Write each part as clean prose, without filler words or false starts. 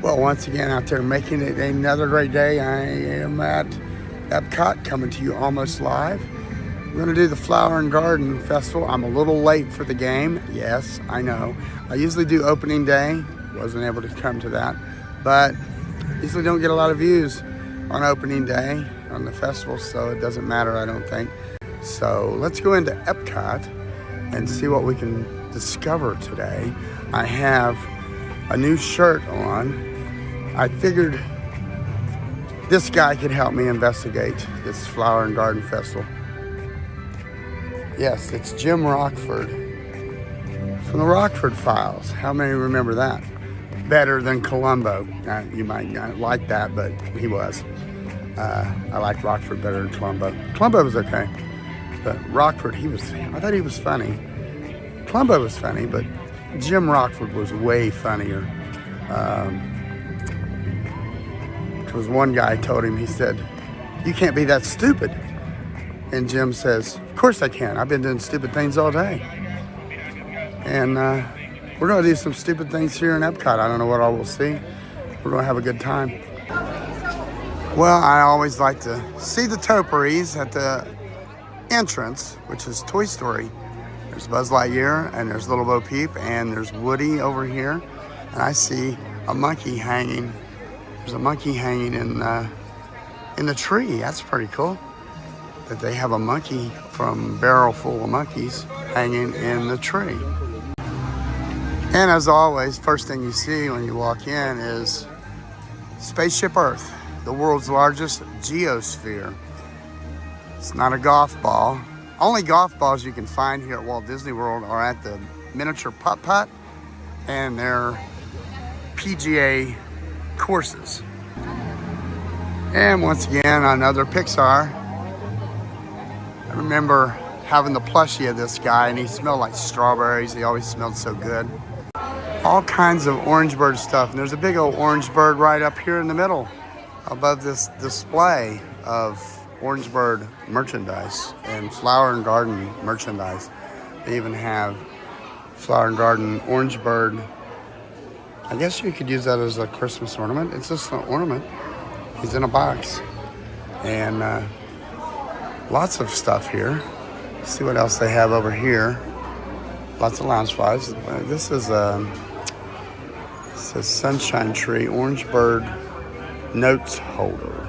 Well, once again, out there making it another great day. I am at Epcot, coming to you almost live. We're going to do the Flower and Garden Festival. I'm a little late for the game. Yes, I know. I usually do opening day. Wasn't able to come to that. But usually don't get a lot of views on opening day on the festival, so it doesn't matter, I don't think. So let's go into Epcot and see what we can discover today. I have a new shirt on. I figured this guy could help me investigate this Flower and Garden Festival. Yes, it's Jim Rockford from the Rockford Files. How many remember that? Better than Columbo. You might not like that, but he was. I liked Rockford better than Columbo. Columbo was okay, but Rockford, I thought he was funny. Columbo was funny, but Jim Rockford was way funnier. Because one guy told him, he said, "You can't be that stupid." And Jim says, "Of course I can. I've been doing stupid things all day." And we're going to do some stupid things here in Epcot. I don't know what all we'll see. We're going to have a good time. Well, I always like to see the topiaries at the entrance, which is Toy Story. There's Buzz Lightyear, and there's Little Bo Peep, and there's Woody over here. And I see a monkey hanging. There's a monkey hanging in the tree. That's pretty cool. That they have a monkey from Barrel Full of Monkeys hanging in the tree. And as always, first thing you see when you walk in is Spaceship Earth, the world's largest geosphere. It's not a golf ball. Only golf balls you can find here at Walt Disney World are at the miniature putt-putt and their PGA courses. And once again, another Pixar. I remember having the plushie of this guy, and he smelled like strawberries. He always smelled so good. All kinds of Orange Bird stuff. And there's a big old Orange Bird right up here in the middle above this display of Orange Bird merchandise and Flower and Garden merchandise. They even have Flower and Garden Orange Bird. I guess you could use that as a Christmas ornament. It's just an ornament. He's in a box. And lots of stuff here. Let's see what else they have over here. Lots of lounge flies. This is a Sunshine Tree Orange Bird notes holder.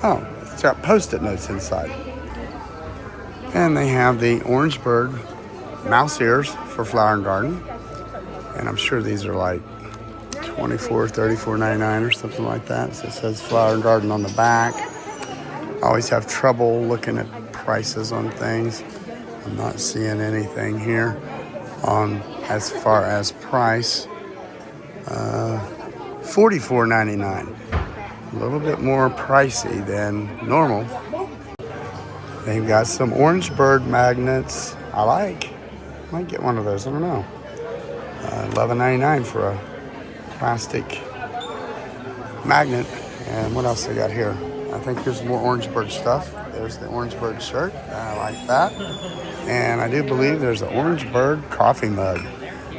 Oh, it's got Post-it notes inside. And they have the Orange Bird mouse ears for Flower and Garden. And I'm sure these are like $24, $34.99 or something like that. So it says Flower and Garden on the back. I always have trouble looking at prices on things. I'm not seeing anything here on as far as price. $44.99. A little bit more pricey than normal. They've got some Orange Bird magnets. Might get one of those. I don't know. $11.99 for a plastic magnet. And what else they got here? I think there's more Orange Bird stuff. There's the Orange Bird shirt. I like that. And I do believe there's an Orange Bird coffee mug.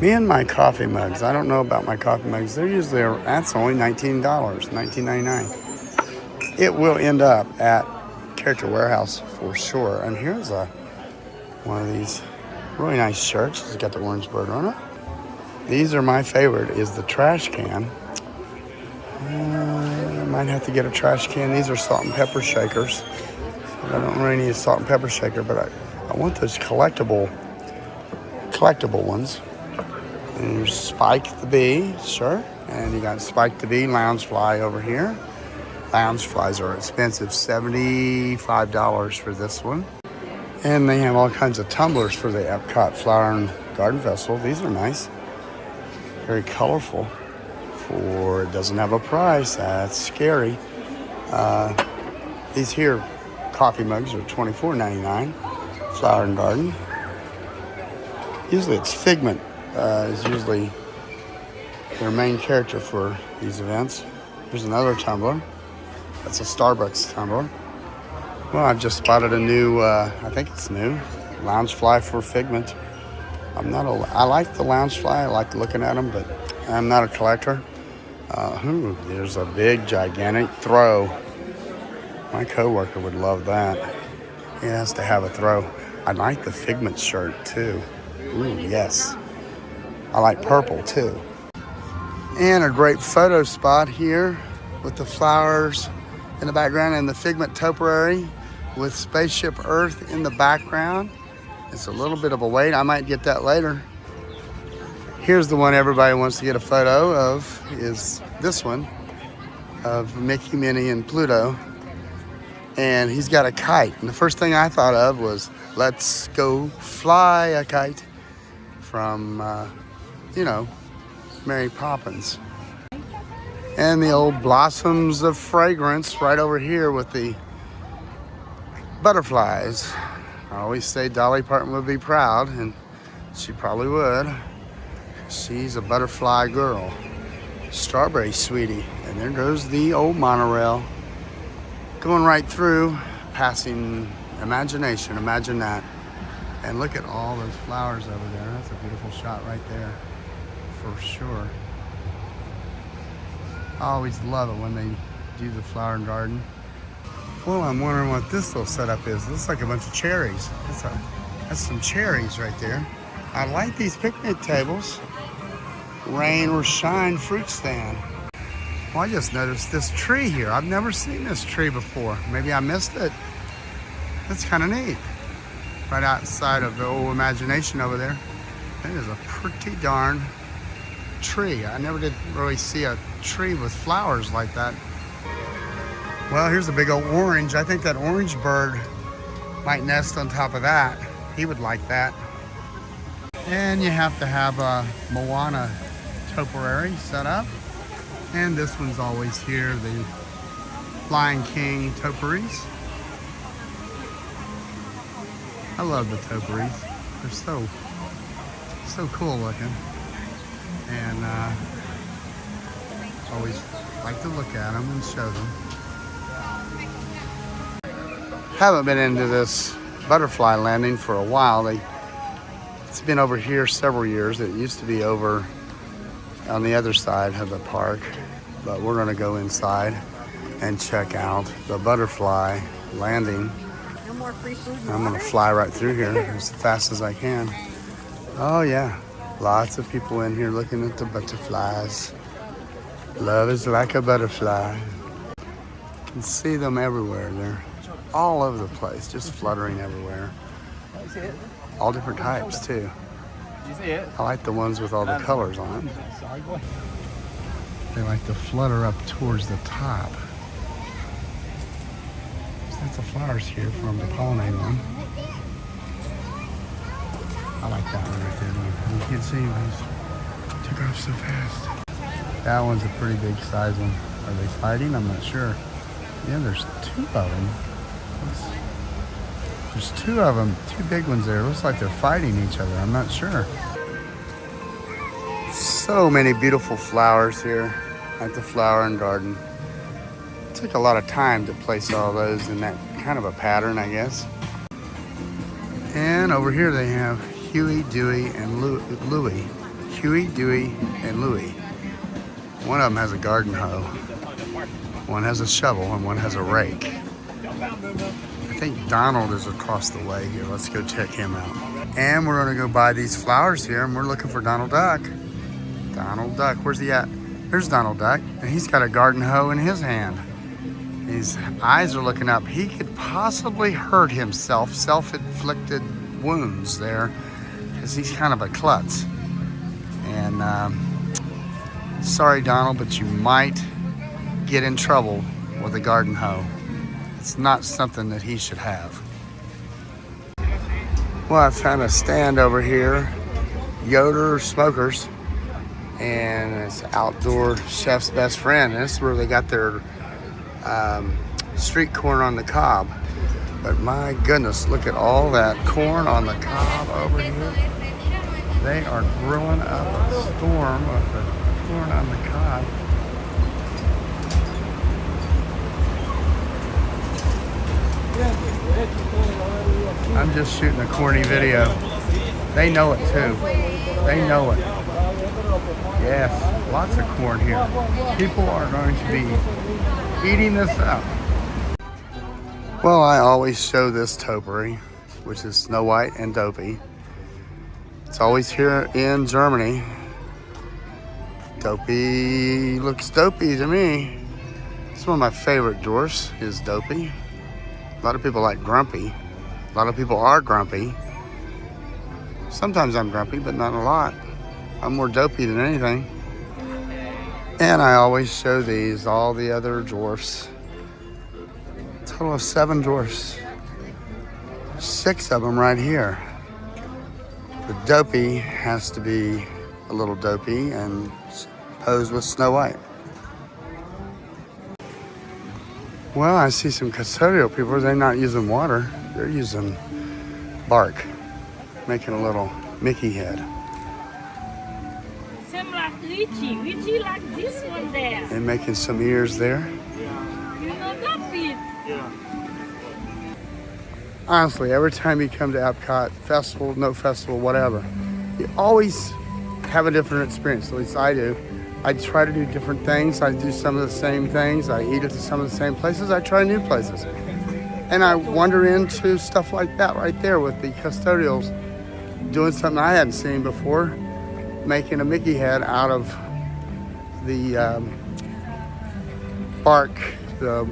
Me and my coffee mugs. I don't know about my coffee mugs. They're usually, that's only $19, $19.99. It will end up at Character Warehouse for sure. And here's one of these really nice shirts. It's got the Orange Bird on it. These are my favorite, is the trash can. I might have to get a trash can. These are salt and pepper shakers. I don't really need a salt and pepper shaker, but I want those collectible ones. And there's Spike the Bee, sure. And you got Spike the Bee Loungefly over here. Loungeflies are expensive, $75 for this one. And they have all kinds of tumblers for the Epcot Flower and Garden Festival. These are nice. Very colorful. It doesn't have a price. That's scary. These here coffee mugs are $24.99. Flower and Garden. Usually it's Figment is usually their main character for these events. Here's another tumbler. That's a Starbucks tumbler. Well, I've just spotted a new, I think it's new, Loungefly for Figment. I like the Loungefly. I like looking at them, but I'm not a collector. There's a big, gigantic throw. My coworker would love that. He has to have a throw. I like the Figment shirt too. Ooh, yes. I like purple too. And a great photo spot here with the flowers in the background and the Figment topiary with Spaceship Earth in the background. It's a little bit of a wait. I might get that later. Here's the one everybody wants to get a photo of, is this one of Mickey, Minnie, and Pluto. And he's got a kite. And the first thing I thought of was, let's go fly a kite from, Mary Poppins. And the old blossoms of fragrance right over here with the butterflies. I always say Dolly Parton would be proud, and she probably would. She's a butterfly girl. Strawberry Sweetie. And there goes the old monorail. Going right through, passing Imagination. Imagine that. And look at all those flowers over there. That's a beautiful shot right there, for sure. I always love it when they do the flower garden. Well, I'm wondering what this little setup is. It looks like a bunch of cherries. That's some cherries right there. I like these picnic tables. Rain or shine fruit stand. Well, I just noticed this tree here. I've never seen this tree before. Maybe I missed it. That's kind of neat. Right outside of the old Imagination over there. That is a pretty darn tree. I never did really see a tree with flowers like that. Well, here's a big old orange. I think that orange bird might nest on top of that. He would like that. And you have to have a Moana topiary set up. And this one's always here, the Lion King topiaries. I love the topiaries. They're so cool looking. And always like to look at them and show them. Haven't been into this butterfly landing for a while. It's been over here several years. It used to be over on the other side of the park, but we're gonna go inside and check out the butterfly landing. No more free food. I'm gonna fly right through here as fast as I can. Oh yeah, lots of people in here looking at the butterflies. Love is like a butterfly. You can see them everywhere. They're all over the place, just fluttering everywhere. All different types too. I like the ones with all the colors on them. They like to flutter up towards the top. There's lots of flowers here from the pollinate one. I like that one right there. You can't see him, he took off so fast. That one's a pretty big size one. Are they fighting? I'm not sure. Yeah, there's two of them. There's two of them, two big ones there. Looks like they're fighting each other. I'm not sure. So many beautiful flowers here at the flower and garden. It took a lot of time to place all those in that kind of a pattern, I guess. And over here they have Huey, Dewey, and Louie. Huey, Dewey, and Louie. One of them has a garden hoe. One has a shovel and one has a rake. I think Donald is across the way here. Let's go check him out. And we're gonna go buy these flowers here, and we're looking for Donald Duck. Donald Duck, where's he at? There's Donald Duck, and he's got a garden hoe in his hand. His eyes are looking up. He could possibly hurt himself, self-inflicted wounds there, because he's kind of a klutz. And sorry, Donald, but you might get in trouble with a garden hoe. It's not something that he should have. Well, I found a stand over here, Yoder Smokers, and it's Outdoor Chef's Best Friend. And this is where they got their street corn on the cob. But my goodness, look at all that corn on the cob over here. They are grilling up a storm of the corn on the cob. I'm just shooting a corny video. They know it too. They know it. Yes. Lots of corn here. People are going to be eating this up. Well, I always show this topiary, which is Snow White and Dopey. It's always here in Germany. Dopey looks dopey to me. It's one of my favorite dwarfs is Dopey. A lot of people like Grumpy. A lot of people are grumpy. Sometimes I'm grumpy, but not a lot. I'm more dopey than anything. And I always show these, all the other dwarfs. A total of 7 dwarfs. 6 of them right here. The Dopey has to be a little dopey and posed with Snow White. Well, I see some custodial people. They're not using water. They're using bark, making a little Mickey head. Same like Richie like this one there. And making some ears there. You know that bit. Yeah. Honestly, every time you come to Epcot, festival, no festival, whatever, you always have a different experience. At least I do. I try to do different things. I do some of the same things. I eat at some of the same places. I try new places. And I wander into stuff like that right there with the custodials doing something I hadn't seen before, making a Mickey head out of the bark, the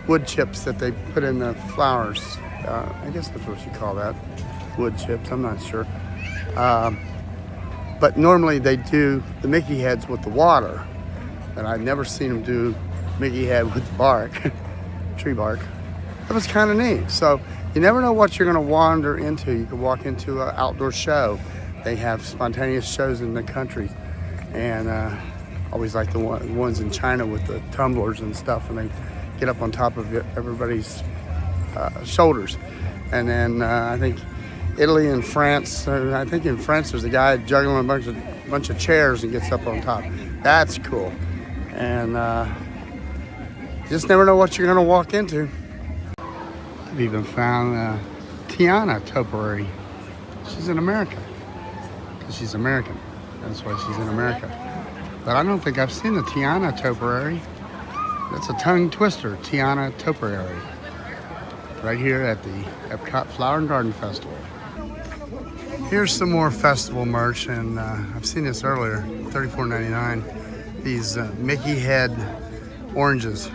wood chips that they put in the flowers. I guess that's what you call that, wood chips, I'm not sure. But normally they do the Mickey heads with the water, and I've never seen them do Mickey head with bark, tree bark. That was kind of neat. So you never know what you're going to wander into. You can walk into an outdoor show. They have spontaneous shows in the country, and always like the ones in China with the tumblers and stuff, and they get up on top of everybody's shoulders. And then I think Italy and France. I think in France there's a guy juggling a bunch of chairs and gets up on top. That's cool. And you just never know what you're going to walk into. I've even found Tiana topiary. She's in America. Because she's American. That's why she's in America. But I don't think I've seen the Tiana topiary. That's a tongue twister, Tiana topiary. Right here at the Epcot Flower and Garden Festival. Here's some more festival merch, and I've seen this earlier, $34.99. These Mickey head oranges,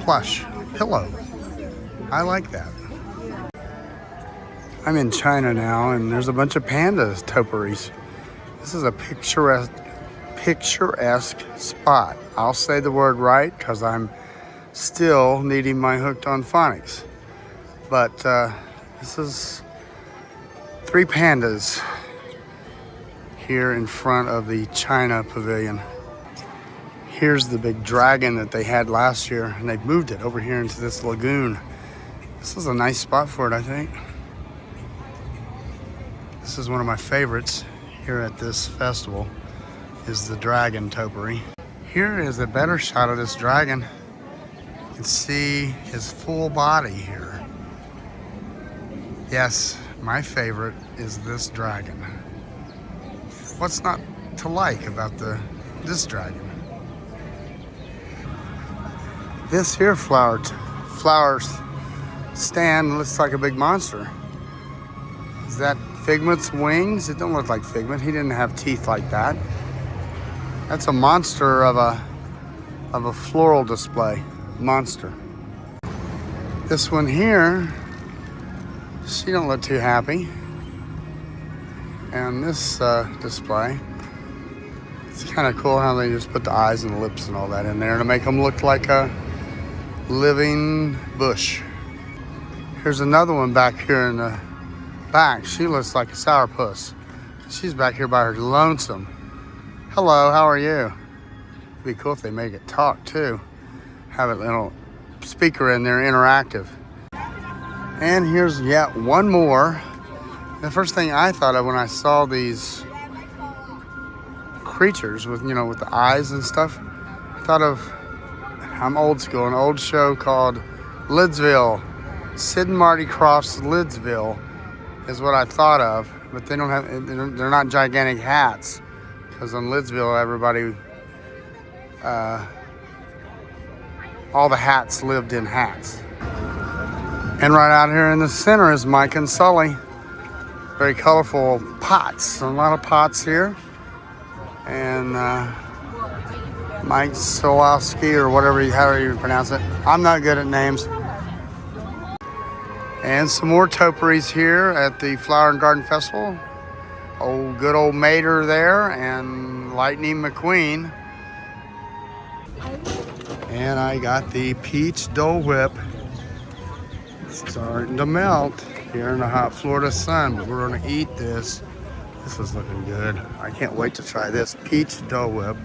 plush, pillow. I like that. I'm in China now, and there's a bunch of panda topiaries. This is a picturesque spot. I'll say the word right because I'm still needing my hooked on phonics. But this is 3 pandas here in front of the China pavilion. Here's the big dragon that they had last year, and they've moved it over here into this lagoon. This is a nice spot for it, I think. This is one of my favorites here at this festival, is the dragon topiary. Here is a better shot of this dragon. You can see his full body here. Yes, my favorite is this dragon. What's not to like about this dragon? This here flowers stand looks like a big monster. Is that Figment's wings? It don't look like Figment. He didn't have teeth like that. That's a monster of a floral display. Monster. This one here, she don't look too happy. And this display, it's kind of cool how they just put the eyes and the lips and all that in there to make them look like a living bush. Here's another one back here in the back. She looks like a sourpuss. She's back here by her lonesome. Hello, how are you? It'd be cool if they make it talk too. Have a little speaker in there, interactive. And here's yet one more. The first thing I thought of when I saw these creatures with, with the eyes and stuff, I thought of, I'm old school, an old show called Lidsville. Sid and Marty Krofft's Lidsville is what I thought of, but they don't have, they're not gigantic hats. because in Lidsville, everybody, all the hats lived in hats. And right out here in the center is Mike and Sully. Very colorful pots, a lot of pots here. And Mike Solowski, or whatever, however you pronounce it. I'm not good at names. And some more topiaries here at the Flower and Garden Festival. Good old Mater there and Lightning McQueen. And I got the peach Dole Whip. Starting to melt here in the hot Florida sun, but we're gonna eat this. This is looking good. I can't wait to try this peach Dole Whip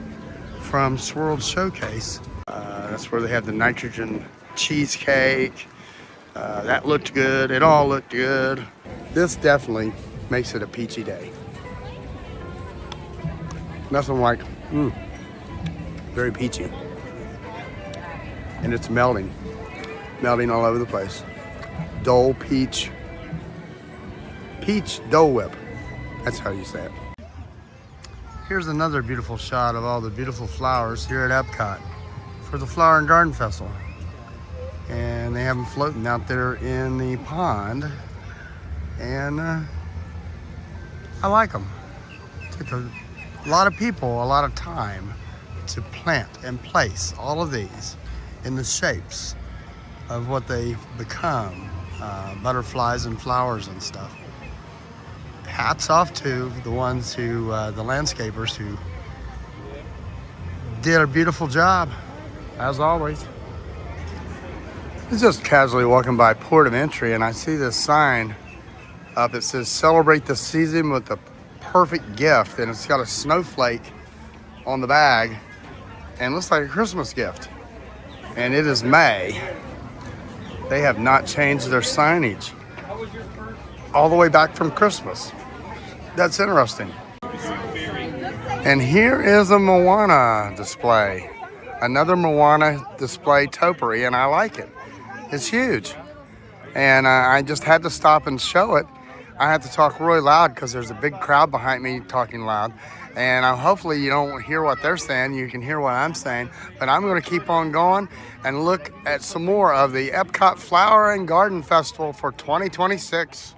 from Swirled Showcase. That's where they have the nitrogen cheesecake. That looked good. It all looked good. This definitely makes it a peachy day. Nothing like, very peachy. And it's melting all over the place. Dole peach Dole Whip. That's how you say it. Here's another beautiful shot of all the beautiful flowers here at Epcot for the Flower and Garden Festival. And they have them floating out there in the pond. And I like them. Took a lot of people, a lot of time to plant and place all of these in the shapes of what they become, butterflies and flowers and stuff. Hats off to the ones who, the landscapers who did a beautiful job, as always. I was just casually walking by Port of Entry and I see this sign up that says celebrate the season with the perfect gift, and it's got a snowflake on the bag and looks like a Christmas gift. And it is May. They have not changed their signage all the way back from Christmas. That's interesting. And here is a Moana display. Another Moana display topiary, and I like it. It's huge. And I just had to stop and show it. I had to talk really loud because there's a big crowd behind me talking loud. And hopefully you don't hear what they're saying. You can hear what I'm saying. But I'm going to keep on going and look at some more of the Epcot Flower and Garden Festival for 2026.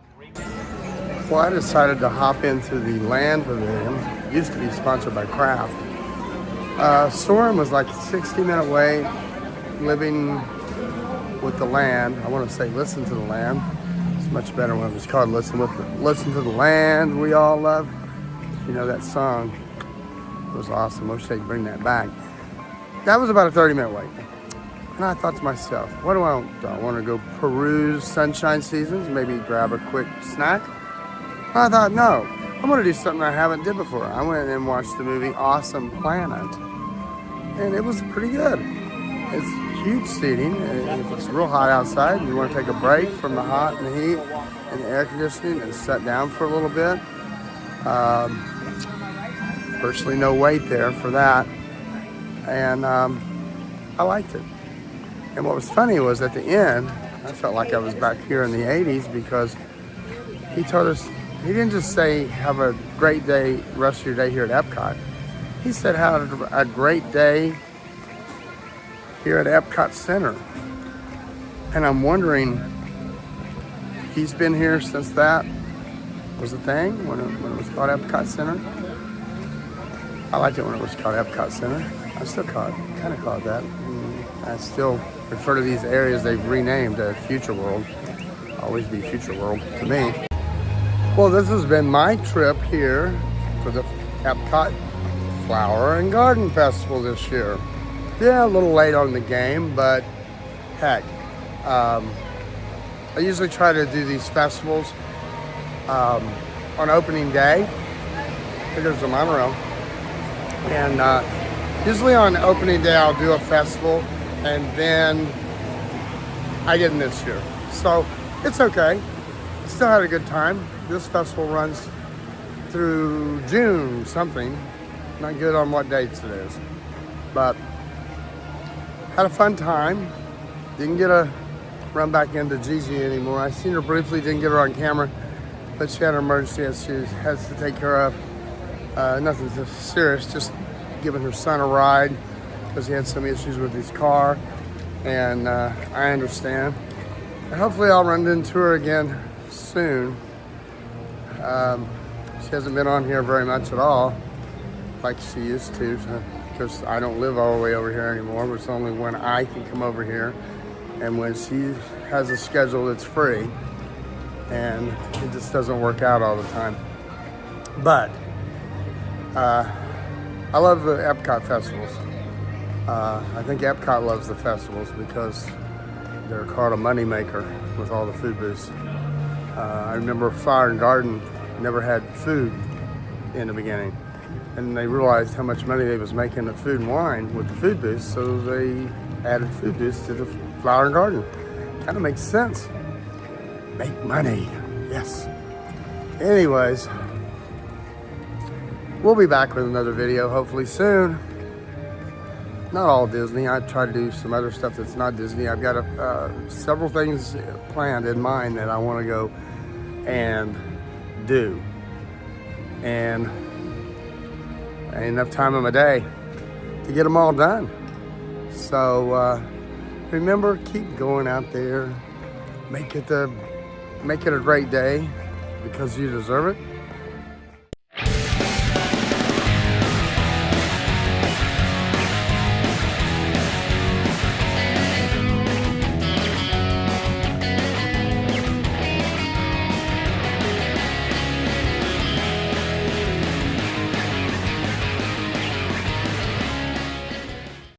Well, I decided to hop into the Land Pavilion. It used to be sponsored by Kraft. Soren was like a 60-minute wait, living with the land. I want to say listen to the land. It's much better when it was called Listen to the Land we all love. You know that song. It was awesome. I wish they'd bring that back. That was about a 30-minute wait. And I thought to myself, what do I want? Do I want to go peruse Sunshine Seasons, maybe grab a quick snack? I thought, no, I'm going to do something I haven't did before. I went and watched the movie Awesome Planet. And it was pretty good. It's huge seating. If it's real hot outside, you want to take a break from the hot and the heat and the air conditioning and sit down for a little bit. Virtually no wait there for that. And I liked it. And what was funny was at the end, I felt like I was back here in the 80s because he told us, he didn't just say, have a great day, rest of your day here at Epcot. He said, have a great day here at Epcot Center. And I'm wondering, he's been here since that was a thing, when it was called Epcot Center. I liked it when it was called Epcot Center. I still kind of call it that. I still refer to these areas they've renamed as Future World. Always be Future World to me. Well, this has been my trip here for the Epcot Flower and Garden Festival this year. Yeah, a little late on the game, but heck, I usually try to do these festivals on opening day. Here's the monorail. And usually on opening day, I'll do a festival, and then I didn't this year. So it's okay. Still had a good time. This festival runs through June something. Not good on what dates it is. But had a fun time. Didn't get to run back into Gigi anymore. I seen her briefly, didn't get her on camera, but she had an emergency that she has to take care of. Nothing serious, just giving her son a ride because he had some issues with his car, and I understand. And hopefully I'll run into her again soon. She hasn't been on here very much at all, like she used to, because I don't live all the way over here anymore. It's only when I can come over here and when she has a schedule that's free, and it just doesn't work out all the time. But I love the Epcot festivals. I think Epcot loves the festivals because they're called a moneymaker with all the food booths. I remember Flower and Garden never had food in the beginning, and they realized how much money they was making at Food and Wine with the food booths, so they added food booths to the Flower and Garden. Kind of makes sense. Make money, yes. Anyways, we'll be back with another video hopefully soon. Not all Disney. I try to do some other stuff that's not Disney. I've got several things planned in mind that I want to go and do. And ain't enough time in my day to get them all done. So remember, keep going out there. Make it a great day because you deserve it.